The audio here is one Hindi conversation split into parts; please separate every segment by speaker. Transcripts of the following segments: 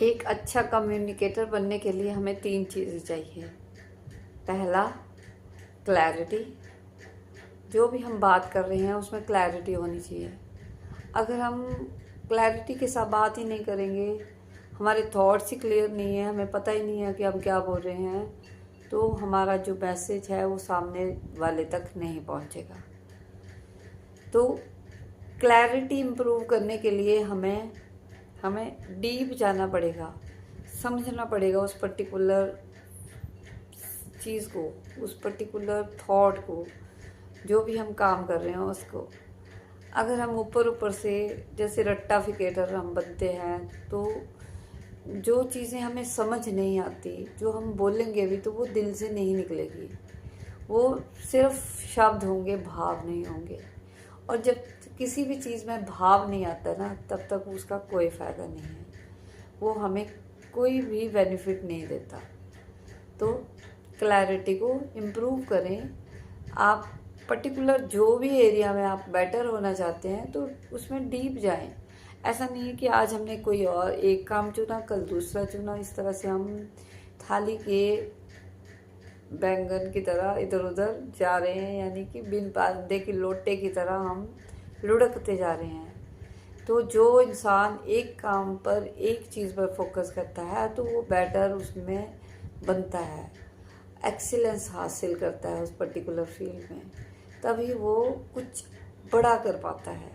Speaker 1: एक अच्छा कम्युनिकेटर बनने के लिए हमें 3 चीज़ें चाहिए। पहला, क्लैरिटी। जो भी हम बात कर रहे हैं उसमें क्लैरिटी होनी चाहिए। अगर हम क्लैरिटी के साथ बात ही नहीं करेंगे, हमारे थॉट्स ही क्लियर नहीं है, हमें पता ही नहीं है कि हम क्या बोल रहे हैं, तो हमारा जो मैसेज है वो सामने वाले तक नहीं पहुंचेगा। तो क्लैरिटी इम्प्रूव करने के लिए हमें डीप जाना पड़ेगा, समझना पड़ेगा उस पर्टिकुलर चीज़ को, उस पर्टिकुलर थॉट को, जो भी हम काम कर रहे हैं उसको। अगर हम ऊपर ऊपर से जैसे रट्टाफिकेटर हम बनते हैं, तो जो चीज़ें हमें समझ नहीं आती, जो हम बोलेंगे भी तो वो दिल से नहीं निकलेगी, वो सिर्फ शब्द होंगे, भाव नहीं होंगे। और जब किसी भी चीज़ में भाव नहीं आता ना, तब तक उसका कोई फ़ायदा नहीं है, वो हमें कोई भी बेनिफिट नहीं देता। तो क्लैरिटी को इम्प्रूव करें। आप पर्टिकुलर जो भी एरिया में आप बेटर होना चाहते हैं तो उसमें डीप जाएं। ऐसा नहीं है कि आज हमने कोई और एक काम चुना, कल दूसरा चुना, इस तरह से हम थाली के बैंगन की तरह इधर उधर जा रहे हैं, यानी कि बिन बांधे की लोटे की तरह हम लुढ़कते जा रहे हैं। तो जो इंसान एक काम पर, एक चीज़ पर फोकस करता है तो वो बेटर उसमें बनता है, एक्सीलेंस हासिल करता है उस पर्टिकुलर फील्ड में, तभी वो कुछ बड़ा कर पाता है।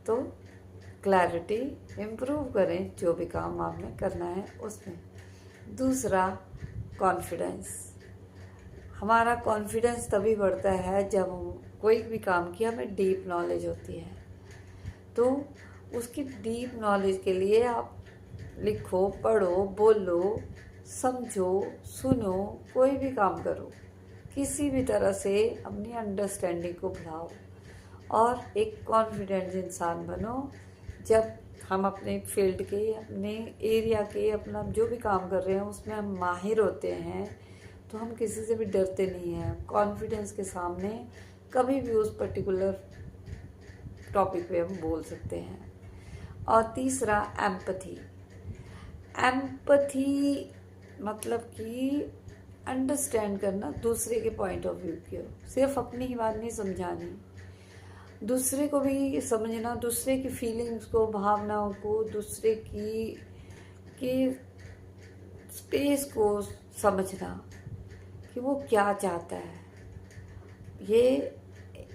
Speaker 1: तो क्लैरिटी इम्प्रूव करें जो भी काम आपने करना है उसमें। दूसरा, कॉन्फिडेंस। हमारा कॉन्फिडेंस तभी बढ़ता है जब हम कोई भी काम की हमें डीप नॉलेज होती है। तो उसकी डीप नॉलेज के लिए आप लिखो, पढ़ो, बोलो, समझो, सुनो, कोई भी काम करो, किसी भी तरह से अपनी अंडरस्टैंडिंग को बढ़ाओ और एक कॉन्फिडेंट इंसान बनो। जब हम अपने फील्ड के, अपने एरिया के, अपना जो भी काम कर रहे हैं उसमें हम माहिर होते हैं, तो हम किसी से भी डरते नहीं हैं। कॉन्फिडेंस के सामने कभी भी उस पर्टिकुलर टॉपिक पे हम बोल सकते हैं। और तीसरा, एम्पथी। एम्पथी मतलब कि अंडरस्टैंड करना दूसरे के पॉइंट ऑफ व्यू को, सिर्फ अपनी ही बात नहीं समझानी, दूसरे को भी समझना, दूसरे की फीलिंग्स को, भावनाओं को, दूसरे की स्पेस को समझना कि वो क्या चाहता है। ये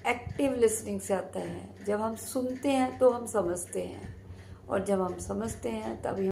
Speaker 1: एक्टिव लिसनिंग से आता है। जब हम सुनते हैं तो हम समझते हैं, और जब हम समझते हैं तभी